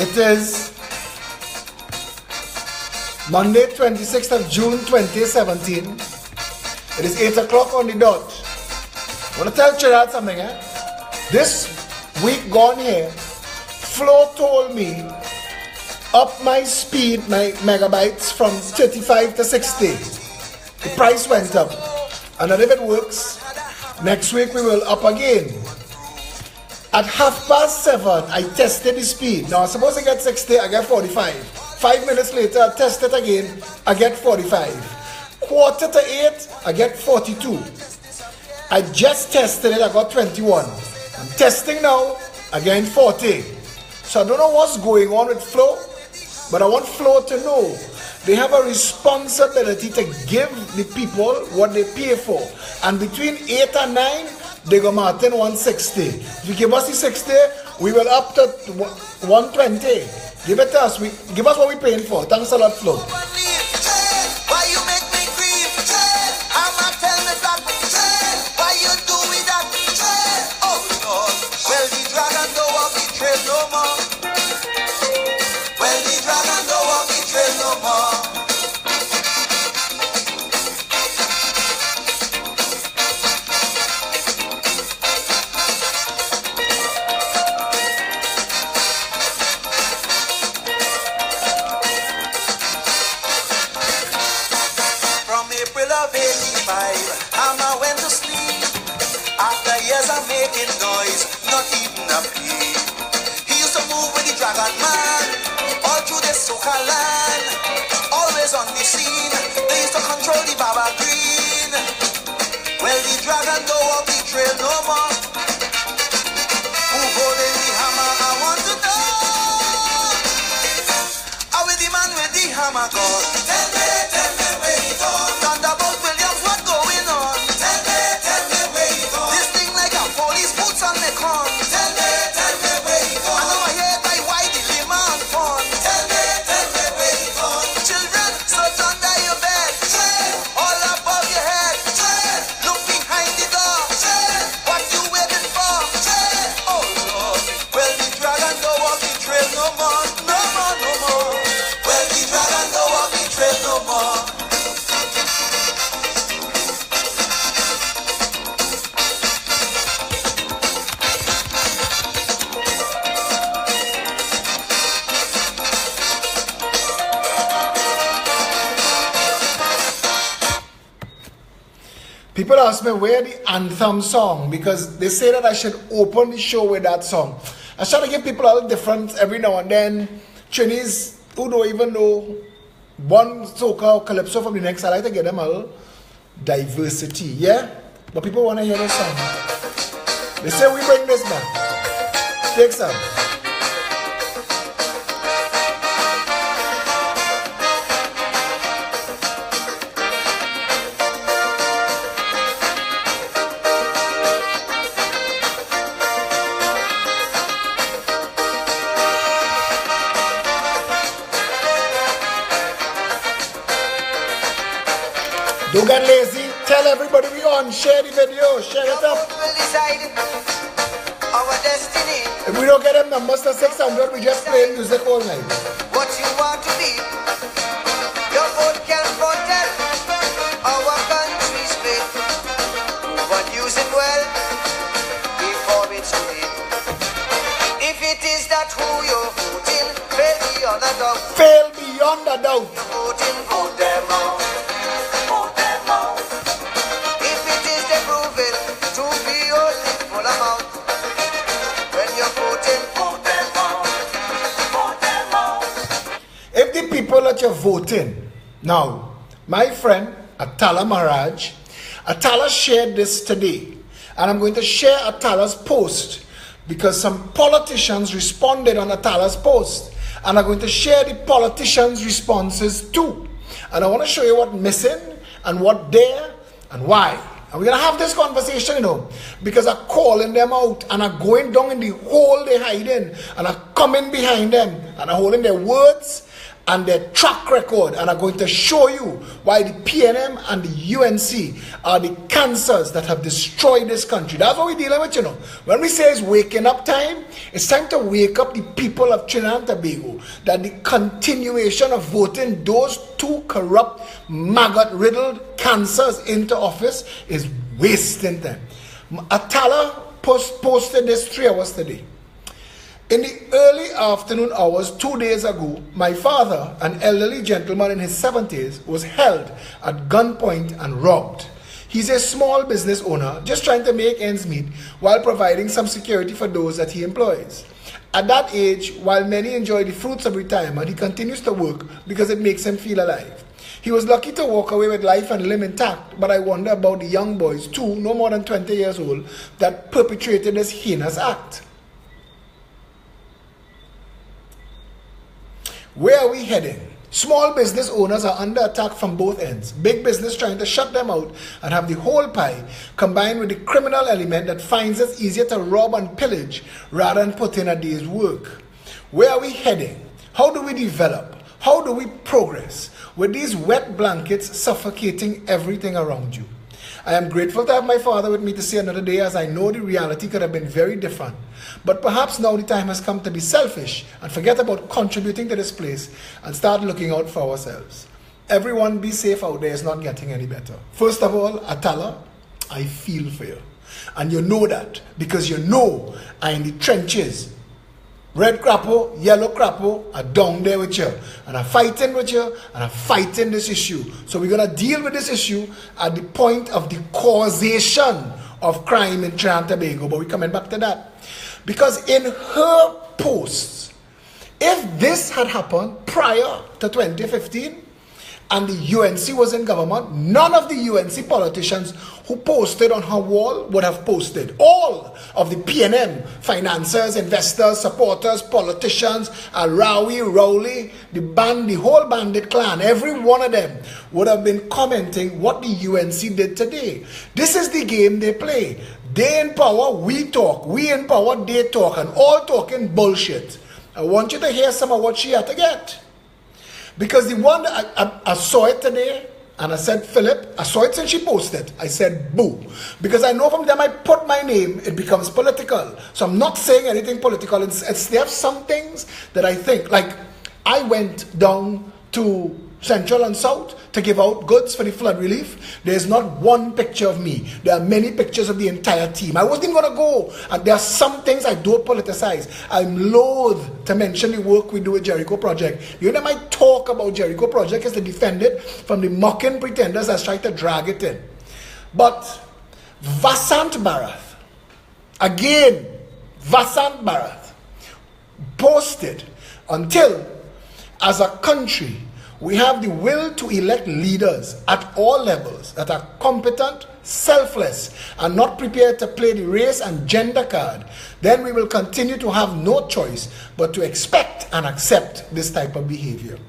It is Monday, 26th of June, 2017. It is 8 o'clock on the dot. I want to tell Gerard something, This week gone here, Flo told me up my speed, my megabytes from 35 to 60. The price went up. And if it works, next week we will up again. At 7:30, I tested the speed. Now I'm supposed to get 60, I get 45. 5 minutes later, I test it again, I get 45. 7:45, I get 42. I just tested it, I got 21. I'm testing now, again 40. So I don't know what's going on with Flo, but I want Flo to know they have a responsibility to give the people what they pay for. And between 8 and 9, they go Martin 160. If you give us the 60, we will up to 120. Give it to us. Give us what we're paying for. Thanks a lot, Flo. Why you make me grieve? I'm not telling me that. Why you do me that? Oh Lord. Well, the dragon don't want me trade no more. Well, the dragon don't want me trade no more. Hammer went to sleep. After years of making noise, not even a peep. He used to move with the dragon man all through the soca land. Always on the scene. They used to control the Baba Green. Well, the dragon don't walk the trail no more. Who holding the hammer? I want to know. How is the man with the hammer gone? Tell me where he gone. Thunderbolt Williams, what going on? Tell me where he gone. This thing like a police boots on the con. Tell me where he gone. I know I hear by why the man fun. Tell me where he gone. Children, sit under your bed. All above your head. Look behind the door. What you waiting for? Oh Lord. Well, the dragon don't walk the trail no more. No more, no more. Well, the dragon don't walk the trail no more. People ask me where the anthem song, because they say that I should open the show with that song. I try to give people a little different every now and then. Chinese who don't even know one soca or calypso from the next, I like to get them a little diversity, yeah? But people want to hear this song. They say we bring this back. Take some. Don't get lazy. Tell everybody we on. Share the video. Share it up. Will decide our destiny. If we don't get them numbers to 600, we just play music all night. What you want to be. Your vote can protect our country's faith. But use it well before it's too late. If it is that who you're voting, fail beyond a doubt. Fail beyond a doubt. You're voting, vote them out. If the people that you're voting, now, my friend Atala Maharaj, Atala shared this today, and I'm going to share Atala's post because some politicians responded on Atala's post, and I'm going to share the politicians' responses too. And I want to show you what's missing and what there and why. And we're going to have this conversation, because I'm calling them out and I'm going down in the hole they hide in and I'm coming behind them and I'm holding their words and their track record, and are going to show you why the PNM and the UNC are the cancers that have destroyed this country. That's what we're dealing with, you know. When we say it's waking up time, it's time to wake up the people of Trinidad and Tobago that the continuation of voting those two corrupt, maggot-riddled cancers into office is wasting time. Atala posted this 3 hours today. In the early afternoon hours 2 days ago, my father, an elderly gentleman in his 70s, was held at gunpoint and robbed. He's a small business owner, just trying to make ends meet while providing some security for those that he employs. At that age, while many enjoy the fruits of retirement, he continues to work because it makes him feel alive. He was lucky to walk away with life and limb intact, but I wonder about the young boys, too, no more than 20 years old, that perpetrated this heinous act. Where are we heading? Small business owners are under attack from both ends. Big business trying to shut them out and have the whole pie, combined with the criminal element that finds it easier to rob and pillage rather than put in a day's work. Where are we heading? How do we develop? How do we progress with these wet blankets suffocating everything around you? I am grateful to have my father with me to see another day, as I know the reality could have been very different. But perhaps now the time has come to be selfish and forget about contributing to this place and start looking out for ourselves. Everyone be safe out there. It's not getting any better. First of all, Atala, I feel for you. And you know that because you know I'm in the trenches. Red Crapo, Yellow Crapo are down there with you. And I'm fighting with you, and I'm fighting this issue. So we're going to deal with this issue at the point of the causation of crime in Trinidad and Tobago. But we're coming back to that. Because in her posts, if this had happened prior to 2015, and the UNC was in government, none of the UNC politicians who posted on her wall would have posted. All of the PNM financiers, investors, supporters, politicians, Rowley, the whole bandit clan, every one of them would have been commenting what the UNC did today. This is the game they play. They in power, we talk. We in power, they talk. And all talking bullshit. I want you to hear some of what she had to get. Because the one that I saw it today, and I said, Philip, I saw it since she posted. I said, boo. Because I know from them I put my name, it becomes political. So I'm not saying anything political. There are some things that I think, like I went down to Central and South to give out goods for the flood relief. There's not one picture of me. There are many pictures of the entire team. I wasn't going to go. And there are some things I don't politicize. I'm loath to mention the work we do with Jericho Project. You know, I talk about Jericho Project is to defend it from the mocking pretenders that's trying to drag it in. But Vasant Bharat, again, Vasant Bharat posted until, as a country, we have the will to elect leaders at all levels that are competent, selfless, and not prepared to play the race and gender card, then we will continue to have no choice but to expect and accept this type of behavior.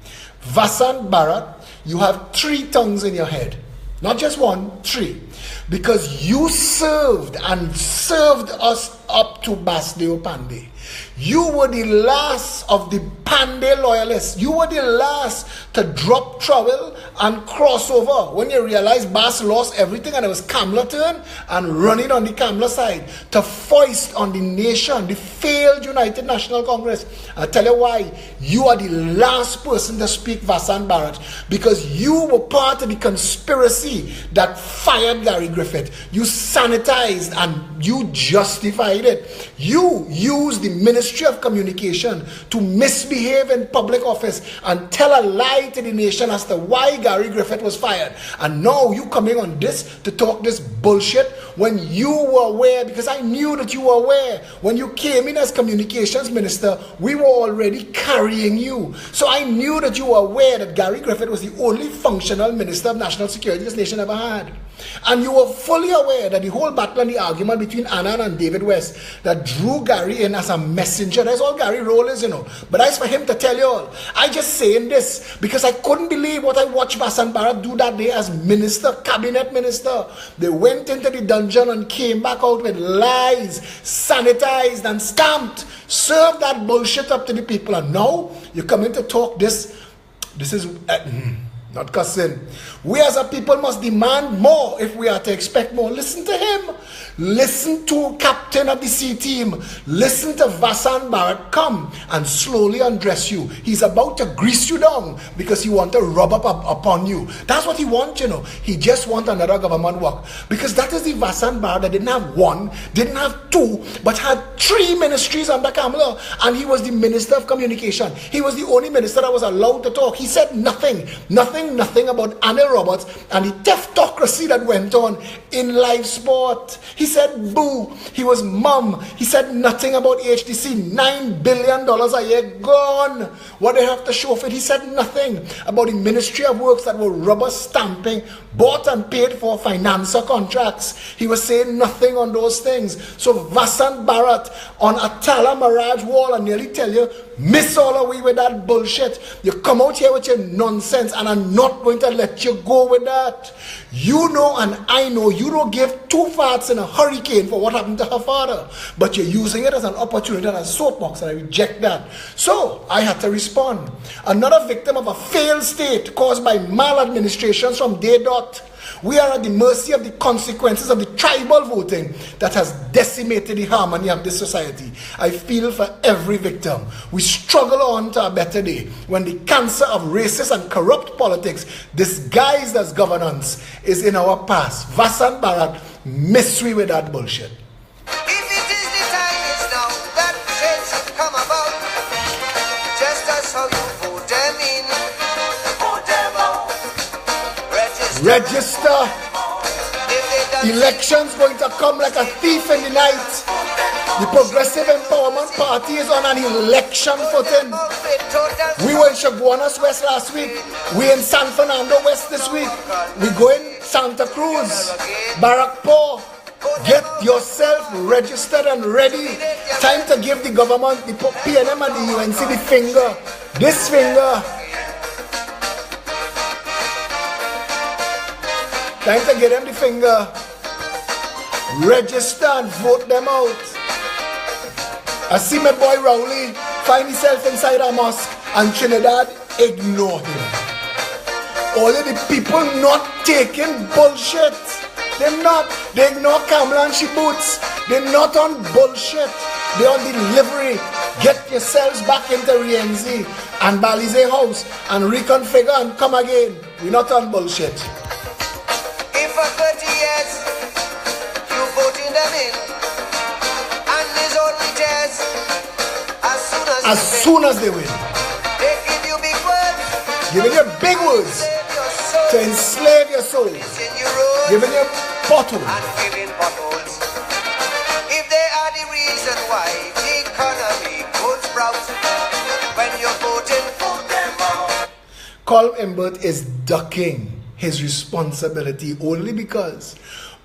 Vasant Bharat, you have 3 tongues in your head. Not just 1, 3. Because you served us up to Basdeo Pandey. You were the last of the Pandey loyalists. You were the last to drop trowel and cross over when you realized Bas lost everything and it was Kamla turn and running on the Kamla side to foist on the nation, the failed United National Congress. I'll tell you why. You are the last person to speak, Vasant Bharat, because you were part of the conspiracy that fired Gary Griffith. You sanitized and you justified it. You used the Ministry of Communication to misbehave in public office and tell a lie to the nation as to why Gary Griffith was fired. And now you coming on this to talk this bullshit when you were aware, because I knew that you were aware. When you came in as communications minister, we were already carrying you. So I knew that you were aware that Gary Griffith was the only functional minister of national security this nation ever had. And you were fully aware that the whole battle and the argument between Annan and David West that drew Gary in as a messenger, that's all Gary role is, you know. But that's for him to tell you all. I just saying this because I couldn't believe what I watched Vasant Bharat do that day as minister, cabinet minister. They went into the dungeon and came back out with lies, sanitized and stamped, served that bullshit up to the people. And now you're coming to talk this This is not cussing. We as a people must demand more if we are to expect more. Listen to him. Listen to captain of the C team. Listen to Vasan Bharat come and slowly undress you. He's about to grease you down because he wants to rub up upon you. That's what he wants, you know. He just wants another government work. Because that is the Vasan Bharat that didn't have one, didn't have two, but had 3 ministries under Kamala. And he was the Minister of Communication. He was the only minister that was allowed to talk. He said nothing about Anil Roberts and the theftocracy that went on in live sport. He said boo. He was mum. He said nothing about HDC. $9 billion a year gone. What they have to show for it? He said nothing about the Ministry of Works that were rubber stamping, bought and paid for financer contracts. He was saying nothing on those things. So Vasant Bharat on Atala Mirage wall and nearly tell you, miss all away with that bullshit. You come out here with your nonsense and I'm not going to let you go with that. You know and I know you don't give 2 farts in a hurricane for what happened to her father. But you're using it as an opportunity and a soapbox, and I reject that. So I had to respond. Another victim of a failed state caused by maladministrations from day dot. We are at the mercy of the consequences of the tribal voting that has decimated the harmony of this society. I feel for every victim. We struggle on to a better day when the cancer of racist and corrupt politics disguised as governance is in our past. Vasant Bharat, miss we with that bullshit. If it is the time is now that change should come about, just as how you vote them in, vote them out. Register. Elections going to come like a thief in the night. The Progressive Empowerment Party is on an election footing. We were in Chaguanas West last week. We in San Fernando West this week. We going Santa Cruz, Barakpur. Get yourself registered and ready. Time to give the government, the PNM and the UNC the finger. This finger. Time to get them the finger. Register and vote them out. I see my boy Rowley find himself inside a mosque and Trinidad ignore him. All of the people not taking bullshit. They're not. They ignore Kamala and she boots. They're not on bullshit. They're on delivery. Get yourselves back into Rienzi and Balize House and reconfigure and come again. We're not on bullshit. For 30 years, you voting them in, and there's only just as soon as they win. They give you big words, giving you big words to enslave your soul, giving you bottles and giving bottles. If they are the reason why the economy goes sprout, when you're voting for them all. Colm Imbert is ducking his responsibility only because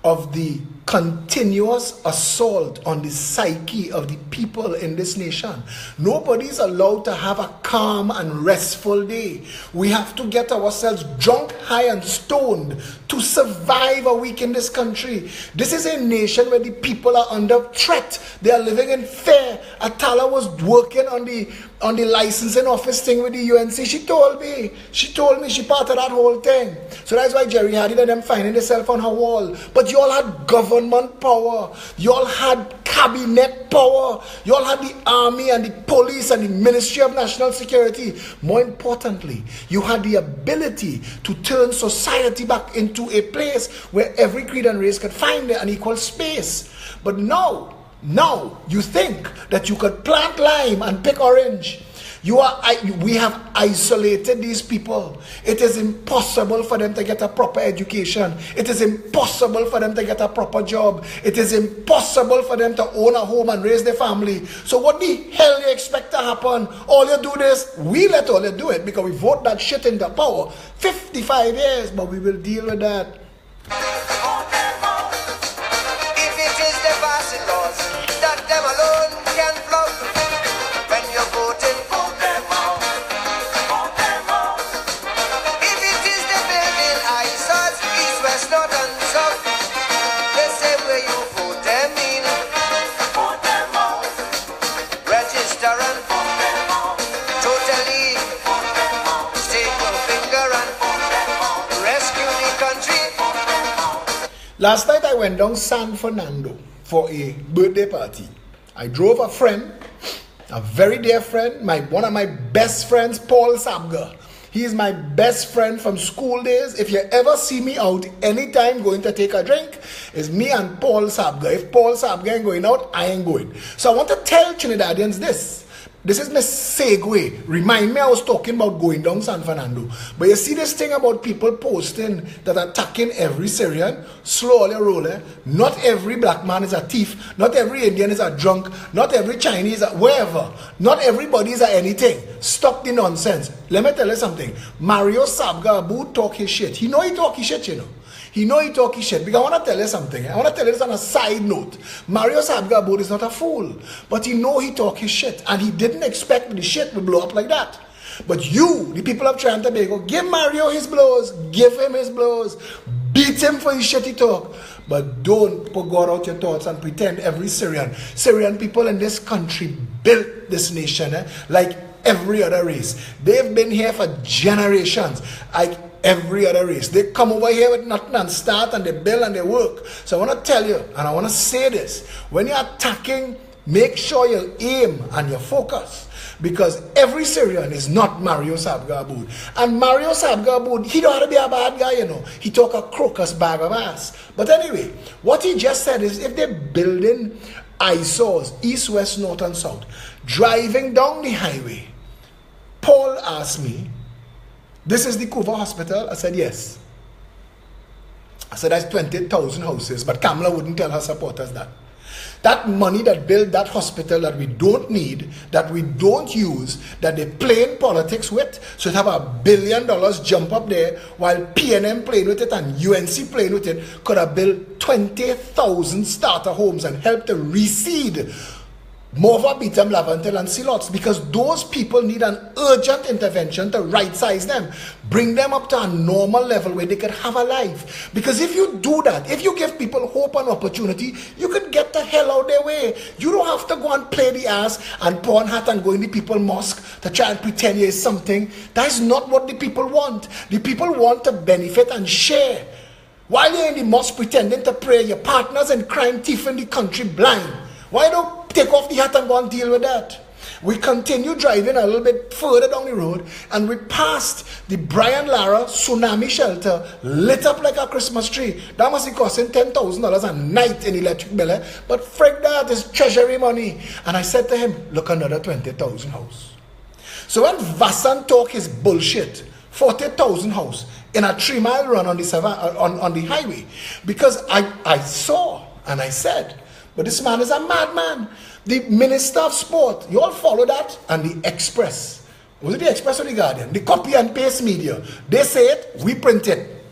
of the continuous assault on the psyche of the people in this nation. Nobody's allowed to have a calm and restful day. We have to get ourselves drunk, high and stoned to survive a week in this country. This is a nation where the people are under threat. They are living in fear. Atala was working on the licensing office thing with the UNC. She told me she part of that whole thing. So that's why Jerry Hardy and them finding themselves on her wall. But you all had government power. You all had cabinet power. You all had the army and the police and the Ministry of National Security. More importantly, you had the ability to turn society back into a place where every creed and race could find an equal space. But now you think that you could plant lime and pick orange. We have isolated these people. It is impossible for them to get a proper education. It is impossible for them to get a proper job. It is impossible for them to own a home and raise their family. So what the hell you expect to happen? All you do this, we let all you do it because we vote that shit into power. 55 years, but we will deal with that. If it is the passing laws that them alone can flout, when you're voting for them out, vote them out. If it is the building ISOs, east, west, north and south, the same way you vote them in, vote them out. Register and vote them out. Totally vote them out. Stay country. Last night I went down San Fernando for a birthday party. I drove a friend, a very dear friend, one of my best friends, Paul Sabga. He is my best friend from school days. If you ever see me out anytime going to take a drink, it's me and Paul Sabga. If Paul Sabga ain't going out, I ain't going. So I want to tell Trinidadians this. This is my segue. Remind me I was talking about going down San Fernando. But you see this thing about people posting that attacking every Syrian, slowly rolling. Not every black man is a thief. Not every Indian is a drunk. Not every Chinese, wherever. Not everybody is a anything. Stop the nonsense. Let me tell you something. Mario Sabga Abu talk his shit. He know he talk his shit, you know. He know he talk his shit. Because I want to tell you something. I want to tell you this on a side note. Mario Sabga Abu is not a fool. But he know he talk his shit. And he didn't expect the shit to blow up like that. But you, the people of Trinidad and Tobago, give Mario his blows. Give him his blows. Beat him for his shit he talk. But don't put God out your thoughts and pretend every Syrian people in this country built this nation like every other race. They've been here for generations. Like every other race. They come over here with nothing and start and they build and they work. So I want to tell you, and I want to say this, when you're attacking, make sure you aim and you focus. Because every Syrian is not Mario Sabga Aboud. And Mario Sabga Aboud, he don't have to be a bad guy, you know. He talk a crocus bag of ass. But anyway, what he just said is if they're building eyesores, east, west, north and south, driving down the highway, Paul asked me, this is the Kuva Hospital? I said, yes. I said, that's 20,000 houses, but Kamala wouldn't tell her supporters that. That money that built that hospital that we don't need, that we don't use, that they play in politics with, so it have $1 billion jump up there, while PNM playing with it and UNC playing with it, could have built 20,000 starter homes and helped to reseed Mova, Beetham, Lavantel and Silots, because those people need an urgent intervention to right size them, bring them up to a normal level where they can have a life. Because if you do that, if you give people hope and opportunity, you can get the hell out their way. You don't have to go and play the ass and pawn hat and go in the people mosque to try and pretend you're something. That is not what the people want. The people want to benefit and share. While you're in the mosque pretending to pray, your partners in crime, thief in the country blind. Why don't take off the hat and go and deal with that? We continue driving a little bit further down the road and we passed the Brian Lara tsunami shelter lit up like a Christmas tree. That must be costing $10,000 a night in electric bill. But frick that, is treasury money. And I said to him, look, another 20,000 house. So when Vassan talk his bullshit, 40,000 house in a 3-mile run on the highway. Because I saw and I said, but this man is a madman. The Minister of Sport, you all follow that? And the Express. Was it the Express or the Guardian? The copy and paste media. They say it, we print it.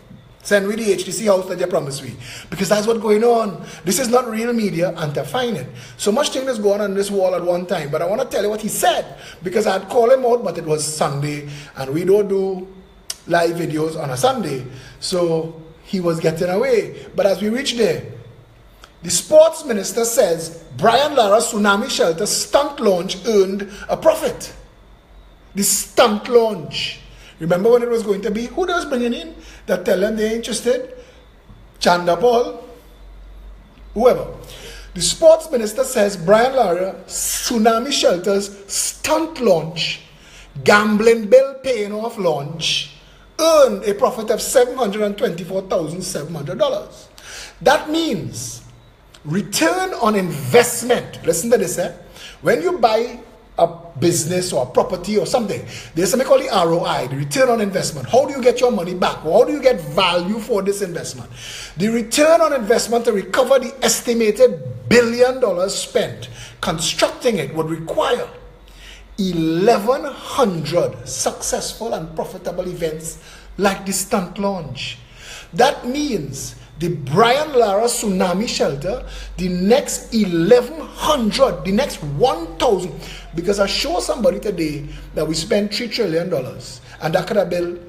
Send we the HTC house that they promised we. Because that's what's going on. This is not real media and to find it. So much thing is going on this wall at one time. But I want to tell you what he said. Because I'd call him out, but it was Sunday. And we don't do live videos on a Sunday. So he was getting away. But as we reached there, the sports minister says Brian Lara tsunami shelter stunt launch earned a profit. The stunt launch. Remember when it was going to be? Who they was bringing in? That tell them they're interested? Chanda Paul? Whoever. The sports minister says Brian Lara tsunami shelters stunt launch, gambling bill paying off launch, earned a profit of $724,700. That means return on investment. Listen to this. When you buy a business or a property or something, there's something called the ROI, the return on investment. How do you get your money back? How do you get value for this investment? The return on investment to recover the estimated $1 billion spent constructing it would require 1,100 successful and profitable events like the stunt launch. That means the Brian Lara tsunami shelter, the next 1,100, the next 1,000, because I showed somebody today that we spent $3 trillion and that could have built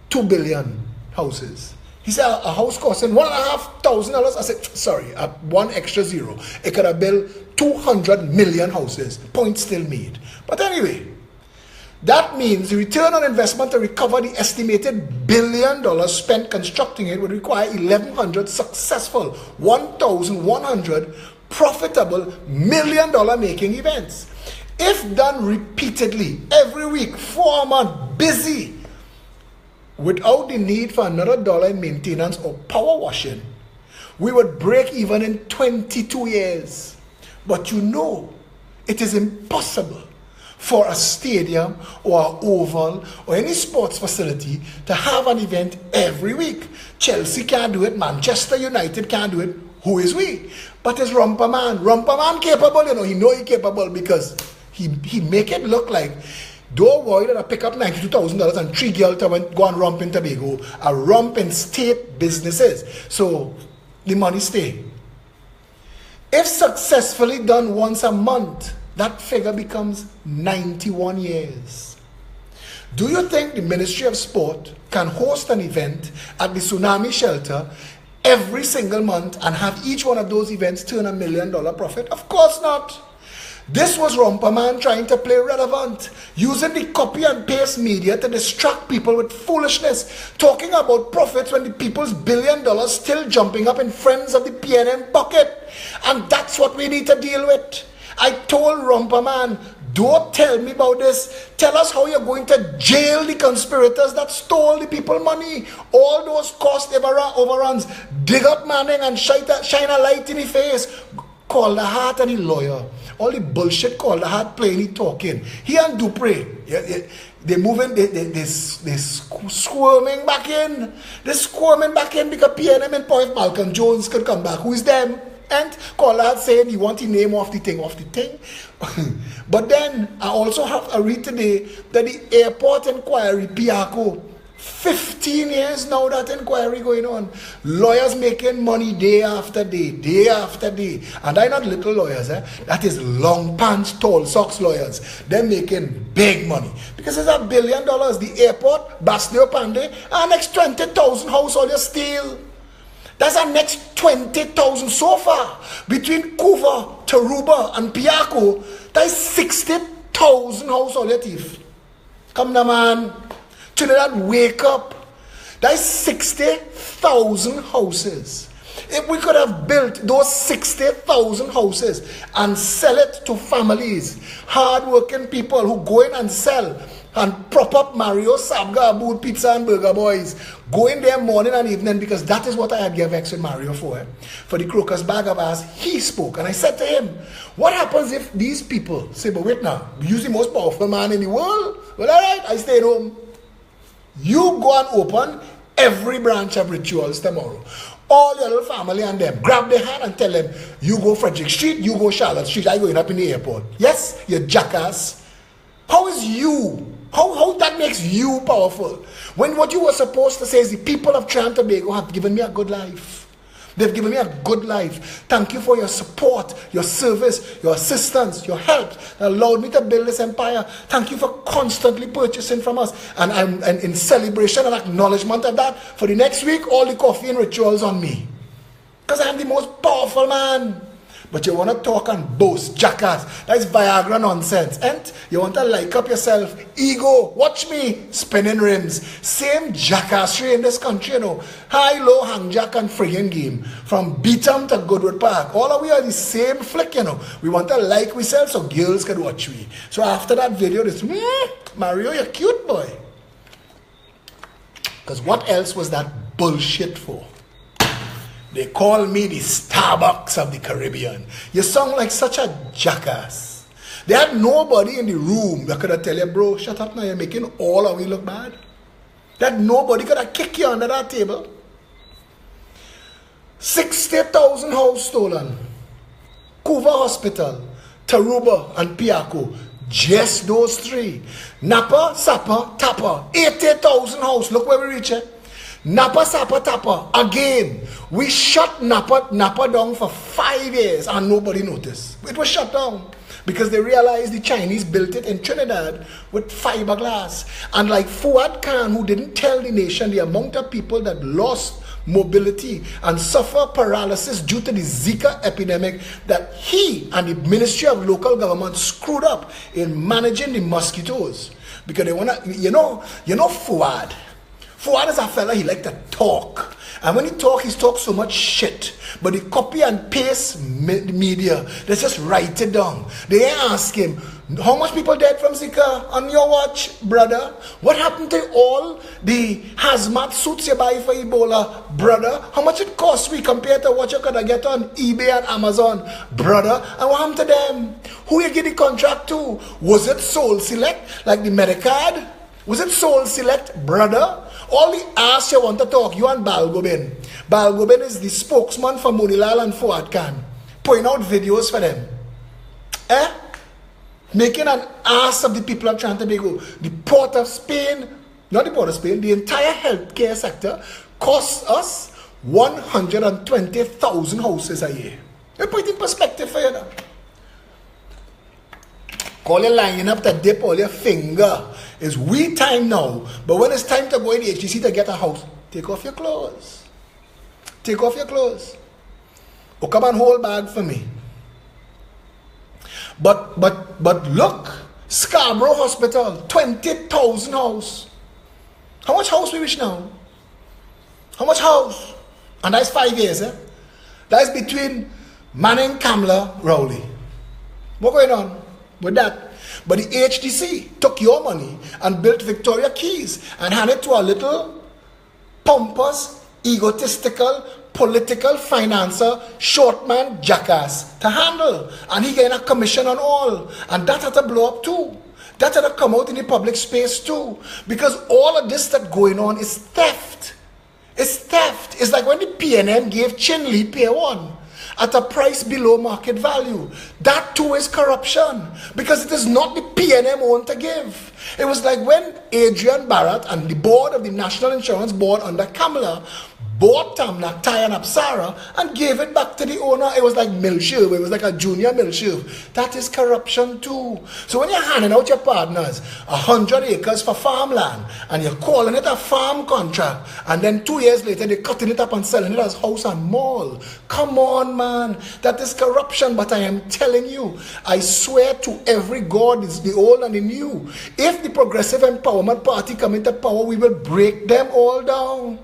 2 billion houses. He said a house costing $1,500. I said, sorry, one extra zero. It could have built 200 million houses. Point still made. But anyway, That means the return on investment to recover the estimated $1 billion spent constructing it would require 1,100 successful, 1,100 profitable $1 million making events. If done repeatedly, every week, for a month, busy, without the need for another dollar in maintenance or power washing, we would break even in 22 years. But you know, it is impossible for a stadium or an oval or any sports facility to have an event every week. Chelsea can't do it, Manchester United can't do it. Who is we? But it's Romper Man. Romper Man capable, you know he capable because he make it look like don't worry that I pick up $92,000 and 3 girls to go and romp in Tobago. A romp in state businesses. So the money stay. If successfully done once a month, that figure becomes 91 years. Do you think the Ministry of Sport can host an event at the tsunami shelter every single month and have each one of those events turn $1 million profit? Of course not. This was Romper Man trying to play relevant, using the copy and paste media to distract people with foolishness, talking about profits when the people's $1 billion still jumping up in friends of the PNM bucket. And that's what we need to deal with. I told Romper Man, don't tell me about this. Tell us how you're going to jail the conspirators that stole the people money. All those cost overruns. Dig up Manning and shine a light in the face. Call the heart and the lawyer. All the bullshit call the heart playing, talking. He and Dupre, they're moving, they're squirming back in. They're squirming back in because PNM and Point Malcolm Jones could come back. Who is them? And Collard saying he want the name off the thing. But then I also have a read today that the airport inquiry, Piaco, 15 years now that inquiry going on. Lawyers making money day after day, day after day. And they're not little lawyers, that is long pants, tall socks lawyers. They're making big money. Because it's $1 billion. The airport, Bastille Pandey, our next 20,000 households steal. That's our next 20,000 so far. Between Couva, Taruba, and Piaco, that's 60,000 household thief. Come now, man. Trinidad, wake up. That's 60,000 houses. If we could have built those 60,000 houses and sell it to families, hard-working people who go in and sell and prop up Mario, Sabga, Abood, Pizza and Burger Boys, go in there morning and evening, because that is what I had given Vex with Mario for. For the crocus bag of ours, he spoke. And I said to him, what happens if these people say, but wait now, use the most powerful man in the world? Well, all right, I stayed home. You go and open every branch of Rituals tomorrow. All your little family and them, grab their hand and tell them, you go Frederick Street, you go Charlotte Street, I going up in the airport. Yes, you jackass. How is you? How that makes you powerful? When what you were supposed to say is the people of Trinidad and Tobago have given me a good life. They've given me a good life. Thank you for your support, your service, your assistance, your help that allowed me to build this empire. Thank you for constantly purchasing from us. And in celebration and acknowledgement of that, for the next week, all the coffee and Rituals on me. Because I am the most powerful man. But you want to talk and boast, jackass. That's Viagra nonsense. And you want to like up yourself. Ego, watch me, spinning rims. Same jackassery in this country, you know. High, low, hang jack and friggin' game. From Beetham to Goodwood Park. All of we are the same flick, you know. We want to like ourselves so girls can watch me. So after that video, this, Mario, you're cute boy. Because what else was that bullshit for? They call me the Starbucks of the Caribbean. You sound like such a jackass. They had nobody in the room that could have tell you, bro, shut up now, you're making all of we look bad. That nobody could have kicked you under that table. 60,000 house stolen. Couva Hospital, Taruba, and Piaco. Just those three. Napa, Sapa, Tapa. 80,000 house. Look where we reach it. Napa, Sapa, Tapa. Again, we shut Napa down for 5 years and nobody noticed. It was shut down because they realized the Chinese built it in Trinidad with fiberglass. And like Fuad Khan, who didn't tell the nation the amount of people that lost mobility and suffer paralysis due to the Zika epidemic that he and the Ministry of Local Government screwed up in managing the mosquitoes. Because they wanna, Fuad. Fuad is a fella, he like to talk. And when he talks so much shit. But he copy and paste media. They just write it down. They ask him, how much people dead from Zika on your watch, brother? What happened to all the hazmat suits you buy for Ebola, brother? How much it cost we compared to what you could get on eBay and Amazon, brother? And what happened to them? Who you get the contract to? Was it Soul Select, like the Medicard? Was it Soul Select, brother? All the ass you want to talk, you and Balgobin. Balgobin is the spokesman for Munilal and Fuad Khan. Point out videos for them. Making an ass of the people of Trinidad. The Port of Spain, not the Port of Spain, the entire healthcare sector costs us 120,000 houses a year. Let me put it in perspective for you now. Call you lining up to dip all your finger. It's we time now. But when it's time to go in the HTC to get a house, take off your clothes. Take off your clothes. Or come and hold bag for me. But look, Scarborough Hospital, 20,000 house. How much house we reach now? How much house? And that's 5 years, eh? That's between Manning, Kamla, Rowley. What's going on with that? But the HDC took your money and built Victoria Keys and handed it to a little pompous, egotistical, political financer, short man, jackass to handle. And he getting a commission on all. And that had to blow up too. That had to come out in the public space too. Because all of this that's going on is theft. It's theft. It's like when the PNM gave Chinley Pier 1 at a price below market value. That too is corruption. Because it is not the PNM owned to give. It was like when Adrian Barrett and the board of the National Insurance Board under Kamala bought Tamnak, Thai and Apsara and gave it back to the owner. It was like Milshiv. It was like a junior Milshiv. That is corruption too. So when you're handing out your partners 100 acres for farmland and you're calling it a farm contract and then 2 years later they're cutting it up and selling it as house and mall. Come on, man. That is corruption. But I am telling you, I swear to every God, is the old and the new. If the Progressive Empowerment Party come into power, we will break them all down.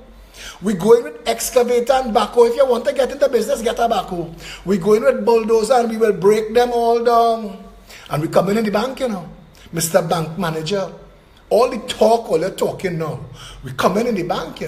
We go in with excavator and backhoe. If you want to get into business, get a backhoe. We go in with bulldozer and we will break them all down. And we come in the bank, Mr. Bank Manager. All the talk, all you're talking now. We come in the bank,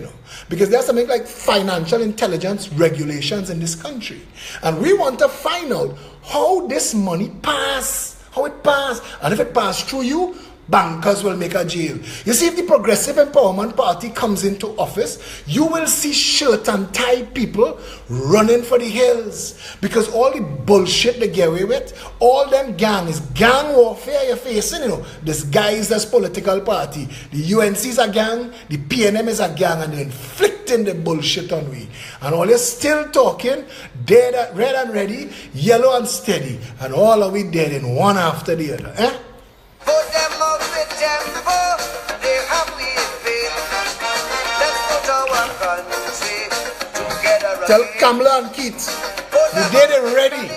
Because there's something like financial intelligence regulations in this country. And we want to find out how this money pass. How it pass. And if it pass through you, bankers will make a jail. You see, if the Progressive Empowerment Party comes into office, you will see shirt and tie people running for the hills. Because all the bullshit they get away with, all them gang is gang warfare you're facing, Disguised as political party. The UNC is a gang, the PNM is a gang, and they're inflicting the bullshit on we. And all you're still talking, dead, red and ready, yellow and steady. And all of we dead in one after the other. Put them up with tempo, they have we in faith. Let's put our country together. Tell Kamala and Keith, the day they're ready,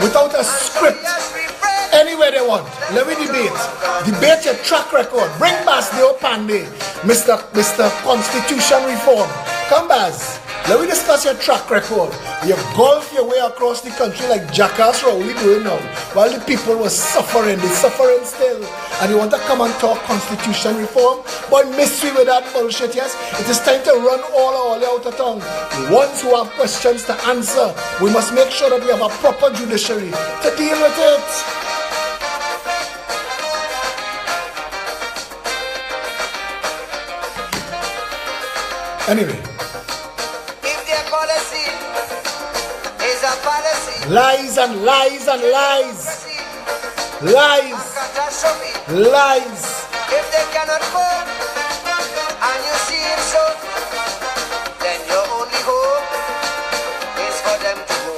without a script, anywhere they want. Let me debate. Debate your track record. Bring Basdeo Pandey, Mr. Constitution Reform. Come, Baz. Let me discuss your track record. You golf your way across the country like jackass Rowley doing now. While the people were suffering, they're suffering still. And you want to come and talk constitution reform? Boy, mystery with that bullshit, yes? It is time to run all out of town. The ones who have questions to answer, we must make sure that we have a proper judiciary to deal with it. Anyway. Lies and lies and lies. Lies. Lies. If they cannot cope and you see it so, then your only hope is for them to go.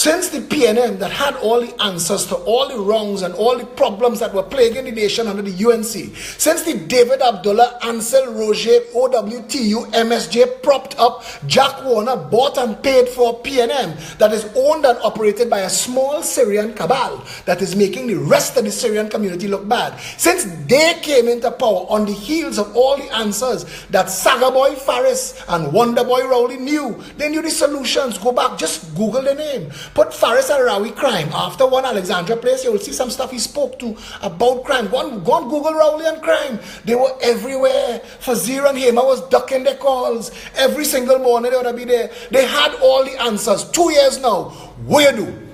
Since the PNM that had all the answers to all the wrongs and all the problems that were plaguing the nation under the UNC, since the David Abdullah, Ansel Roger, OWTU, MSJ propped up, Jack Warner bought and paid for PNM that is owned and operated by a small Syrian cabal that is making the rest of the Syrian community look bad. Since they came into power on the heels of all the answers that Saga Boy Faris and Wonder Boy Rowley knew, they knew the solutions. Go back, just Google the name. Put Faris and Rawi crime. After one Alexandra place, you will see some stuff he spoke to about crime. Go on Google Rowley and crime. They were everywhere. Fazir and Hema was ducking their calls. Every single morning they would be there. They had all the answers. 2 years now. What you do?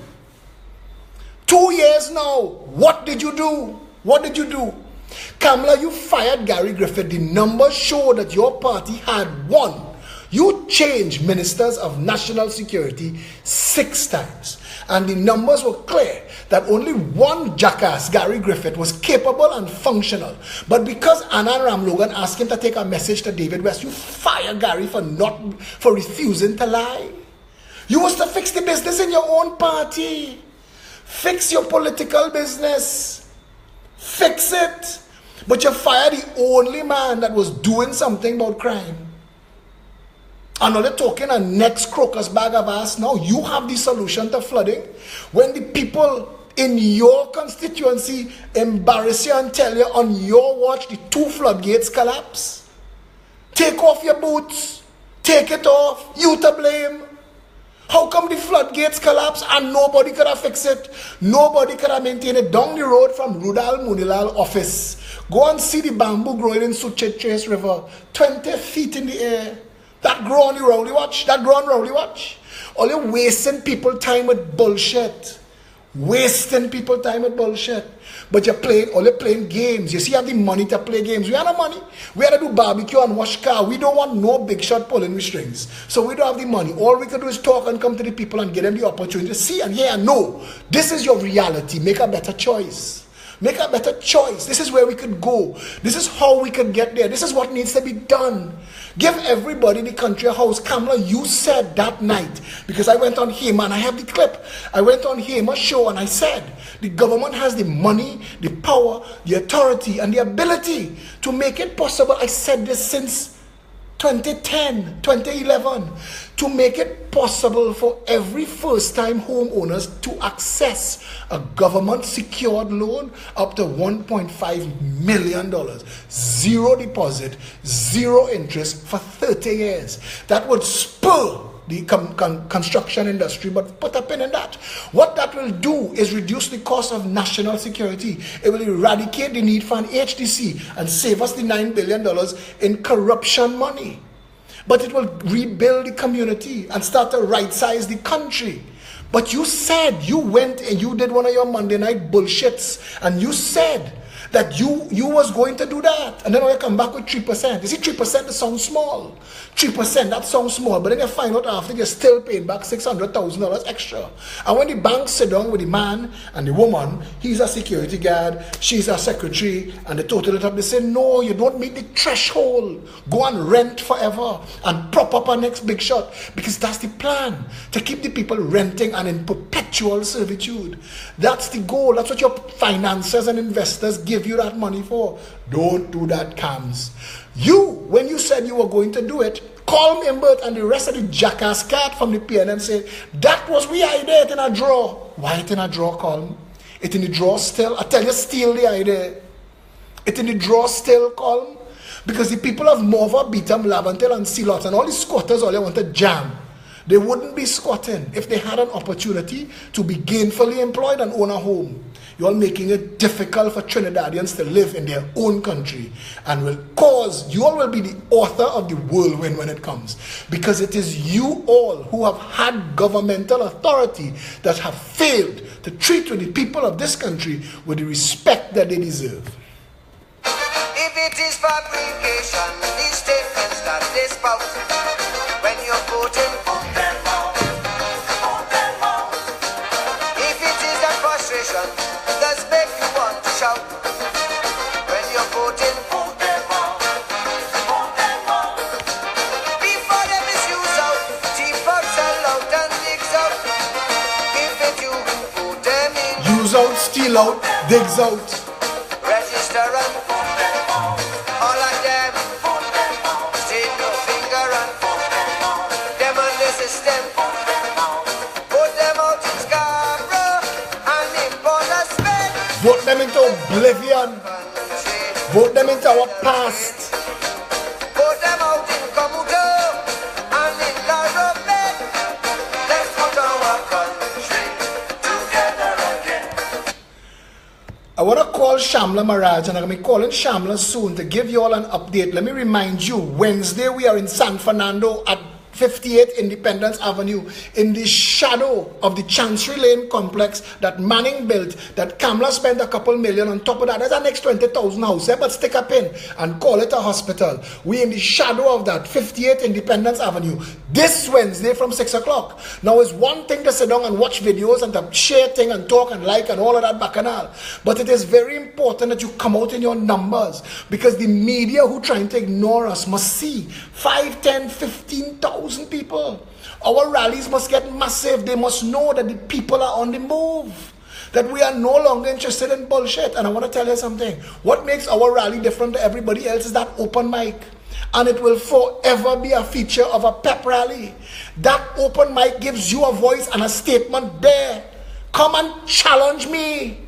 2 years now. What did you do? What did you do? Kamala, you fired Gary Griffith. The numbers show that your party had won. You changed ministers of national security 6 times. And the numbers were clear that only one jackass, Gary Griffith, was capable and functional. But because Anand Ramlogan asked him to take a message to David West, you fire Gary for refusing to lie. You was to fix the business in your own party. Fix your political business. Fix it. But you fired the only man that was doing something about crime. And now they're talking a next crocus bag of ass. Now you have the solution to flooding. When the people in your constituency embarrass you and tell you on your watch the 2 floodgates collapse. Take off your boots. Take it off. You to blame. How come the floodgates collapse and nobody could have fixed it? Nobody could have maintained it down the road from Rudal Munilal office. Go and see the bamboo growing in Suchet River. 20 feet in the air. That grow on the Rowley Watch. That grow on Rowley Watch. All you wasting people time with bullshit. Wasting people time with bullshit. But you're playing games. You see, you have the money to play games. We have the money. We have to do barbecue and wash car. We don't want no big shot pulling with strings. So we don't have the money. All we can do is talk and come to the people and give them the opportunity to see and hear and know. This is your reality. Make a better choice. Make a better choice. This is where we could go. This is how we could get there. This is what needs to be done. Give everybody the country a house. Kamala, you said that night, because I went on Hema and I have the clip. I went on Hema's show and I said, the government has the money, the power, the authority, and the ability to make it possible. I said this since 2010, 2011, to make it possible for every first-time homeowners to access a government-secured loan up to $1.5 million. 0 deposit, 0 interest for 30 years. That would spur the construction industry, but put a pin in that. What that will do is reduce the cost of national security. It will eradicate the need for an HDC and save us the $9 billion in corruption money. But it will rebuild the community and start to right-size the country. But you said, you went and you did one of your Monday night bullshits, and you said that you was going to do that. And then when you come back with 3%, you see 3% that sounds small. 3%, that sounds small, but then you find out after you're still paying back $600,000 extra. And when the bank sit down with the man and the woman, he's a security guard, she's a secretary, and they total it up, they say, no, you don't meet the threshold. Go and rent forever and prop up our next big shot. Because that's the plan, to keep the people renting and in perpetual servitude. That's the goal. That's what your financiers and investors give you that money for. Don't do that, Cams. You, when you said you were going to do it, call Imbert and the rest of the jackass cat from the PN and say, that was we idea it in a draw. Why it in a draw, Colm? It in the draw still? I tell you, steal the idea. It in the draw still, Colm? Because the people of Morva, Beetham, Laventille and Sealot and all the squatters, all they want to jam. They wouldn't be squatting if they had an opportunity to be gainfully employed and own a home. You're making it difficult for Trinidadians to live in their own country, and will cause, you all will be the author of the whirlwind when it comes, because it is you all who have had governmental authority that have failed to treat with the people of this country with the respect that they deserve. If it is fabrication, these statements that they spout, when you're voting, put them out, put them out. If it is that frustration, does make you want to shout, when you're voting, put them out, put them out. Before they misuse out, cheap out, sell out and digs out, give use out, steal out, digs out. Register and all of them. Stick your finger and devil the system. Put them out in Scarborough and in Bonasmet. Vote them into oblivion. Vote them into our past. Put them out in Komudo and in Larobet. Let's put our country together again. I want to call Shamla Maraj, and I'm going to be calling Shamla soon to give you all an update. Let me remind you, Wednesday we are in San Fernando at 58 Independence Avenue in the shadow of the Chancery Lane complex that Manning built, that Kamla spent a couple million on top of that. There's an next 20,000 house, but stick a pin and call it a hospital. We in the shadow of that, 58 Independence Avenue, this Wednesday from 6 o'clock. Now it's one thing to sit down and watch videos and to share things and talk and like and all of that bacchanal, but it is very important that you come out in your numbers, because the media who trying to ignore us must see 5, 10, 15,000 people. Our rallies must get massive. They must know that the people are on the move, that we are no longer interested in bullshit. And I want to tell you something. What makes our rally different to everybody else is that open mic. And it will forever be a feature of a pep rally. That open mic gives you a voice and a statement there. Come and challenge me.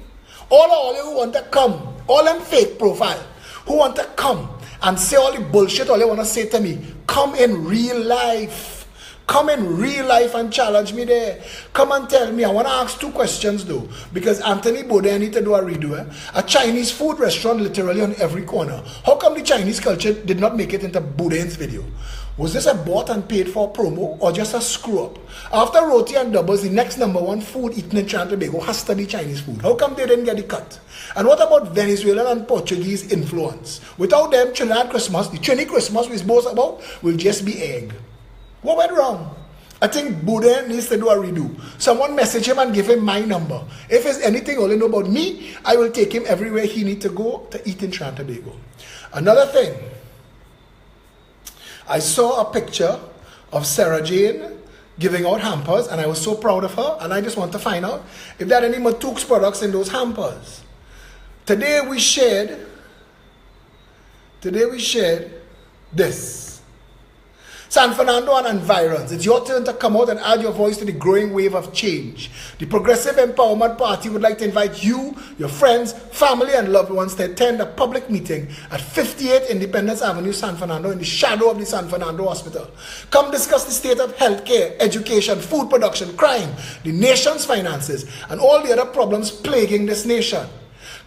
All you who want to come, all them fake profile, who want to come and say all the bullshit, all they want to say to me, come in real life. Come in real life and challenge me there. Come and tell me. I want to ask 2 questions though, because Anthony Bode need to do a redo. A Chinese food restaurant literally on every corner. How come the Chinese culture did not make it into Boudin's video? Was this a bought and paid for promo or just a screw up? After roti and doubles, the next #1 food eaten in Trinidad and Tobago has to be Chinese food. How come they didn't get the cut? And what about Venezuelan and Portuguese influence? Without them, Trinidad Christmas, the Trini Christmas we boast about, will just be egg. What went wrong? I think Boudin needs to do a redo. Someone message him and give him my number. If there's anything all you know about me, I will take him everywhere he needs to go to eat in Trinidad and Tobago. Another thing, I saw a picture of Sarah Jane giving out hampers, and I was so proud of her, and I just want to find out if there are any Matook's products in those hampers. Today we shared this. San Fernando and environs, it's your turn to come out and add your voice to the growing wave of change. The Progressive Empowerment Party would like to invite you, your friends, family, and loved ones to attend a public meeting at 58 Independence Avenue, San Fernando, in the shadow of the San Fernando Hospital. Come discuss the state of healthcare, education, food production, crime, the nation's finances, and all the other problems plaguing this nation.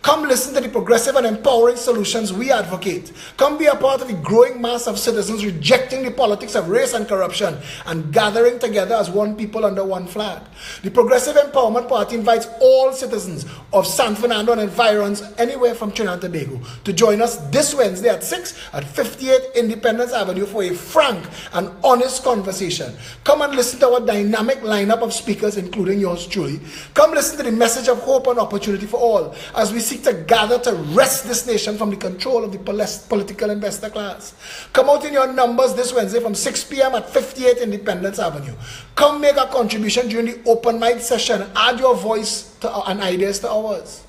Come listen to the progressive and empowering solutions we advocate. Come be a part of the growing mass of citizens rejecting the politics of race and corruption and gathering together as one people under one flag. The Progressive Empowerment Party invites all citizens of San Fernando and environs anywhere from Trinidad and Tobago to join us this Wednesday at 6 at 58 Independence Avenue for a frank and honest conversation. Come and listen to our dynamic lineup of speakers, including yours truly. Come listen to the message of hope and opportunity for all as we seek to gather to wrest this nation from the control of the political investor class. Come out in your numbers this Wednesday from 6 p.m. at 58 Independence Avenue. Come make a contribution during the open mic session. Add your voice and ideas to ours.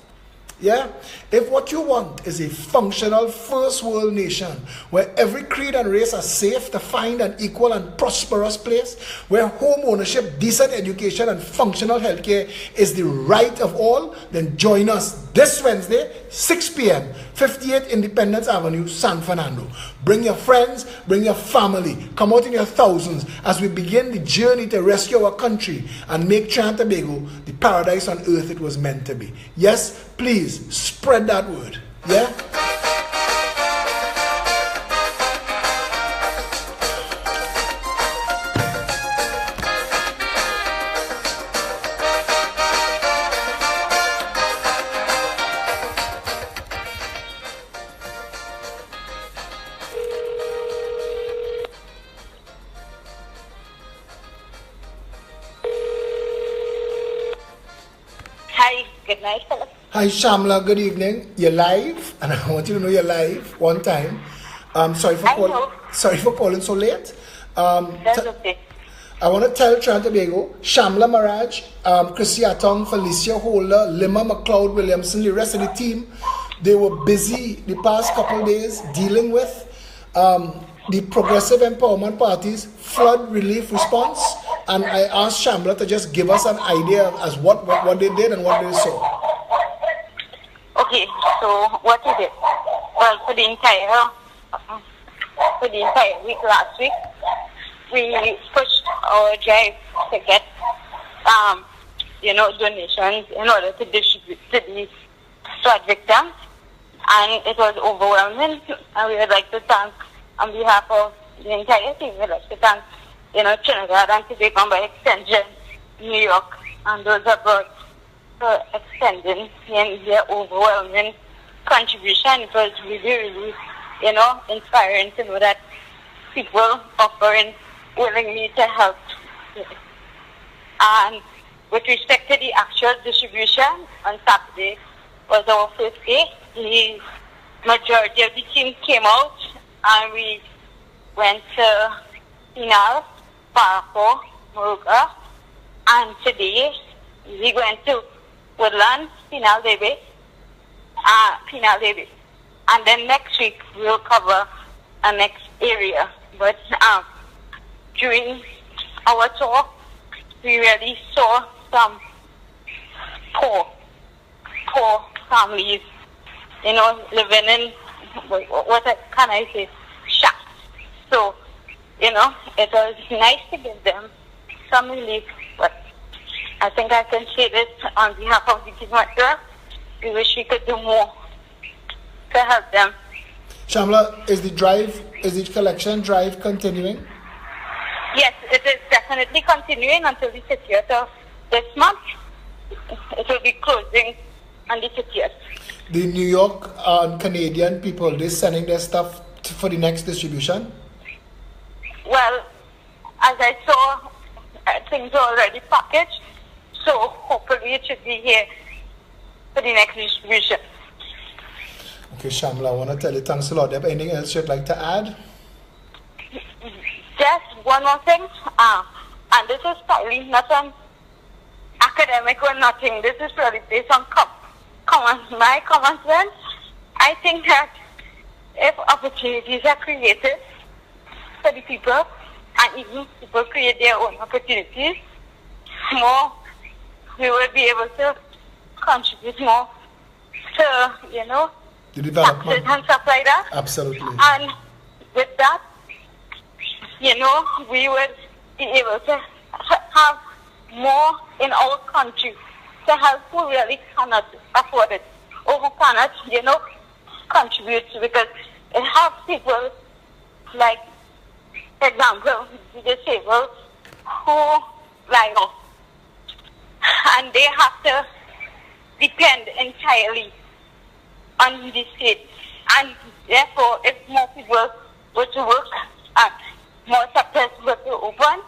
Yeah? If what you want is a functional first world nation where every creed and race are safe to find an equal and prosperous place, where home ownership, decent education, and functional healthcare is the right of all, then join us this Wednesday, 6 p.m., 58 Independence Avenue, San Fernando. Bring your friends, bring your family, come out in your thousands as we begin the journey to rescue our country and make Trinidad and Tobago the paradise on earth it was meant to be. Yes, please spread that word. Yeah? Hi, good night, Philip. Hi Shamla, good evening. You're live, and I want you to know you're live one time. Sorry for calling so late. That's okay. I want to tell Trinidad and Tobago, Shamla Maraj, Chrissy Atong, Felicia Holder, Lima McLeod Williamson, the rest of the team, they were busy the past couple of days dealing with the Progressive Empowerment Party's flood relief response. And I asked Shamla to just give us an idea as what they did and what they saw. Okay, so what is it? Well, for the entire week last week, we pushed our drive to get, donations in order to distribute to these flood victims, and it was overwhelming. And we would like to thank, on behalf of the entire team, we'd like to thank, Trinidad and Tobago, and by extension, New York, and those abroad for extending their overwhelming contribution. It was really, really, inspiring to know that people offering willingly to help. And with respect to the actual distribution, on Saturday was our first day. The majority of the team came out and we went to Pinal, Paraco, Moruga, and today we went to Woodland, Pinal Debe, and then next week we'll cover a next area. But during our tour, we really saw some poor families, living in, what can I say, shacks. So, it was nice to give them some relief, but I think I can say this on behalf of the Director. We wish we could do more to help them. Shamla, is the collection drive continuing? Yes, it is definitely continuing until the 30th of this month. It will be closing on the 30th. The New York and Canadian people, they're sending their stuff for the next distribution? Well, as I saw, things are already packaged, so hopefully it should be here for the next distribution. Okay, Shamla, I want to tell you thanks a lot. Do you have anything else you'd like to add? Just one more thing, and this is probably not an academic or nothing. This is really based on my common sense. I think that if opportunities are created for the people, and even people create their own opportunities, we will be able to contribute more to, the development taxes and stuff like that. Absolutely. And with that, we would be able to have more in our country to help who really cannot afford it or who cannot, contribute, because it helps people like, for example, the disabled who lie off and they have to depend entirely on the state. And therefore, if more people were to work and more sectors were to open,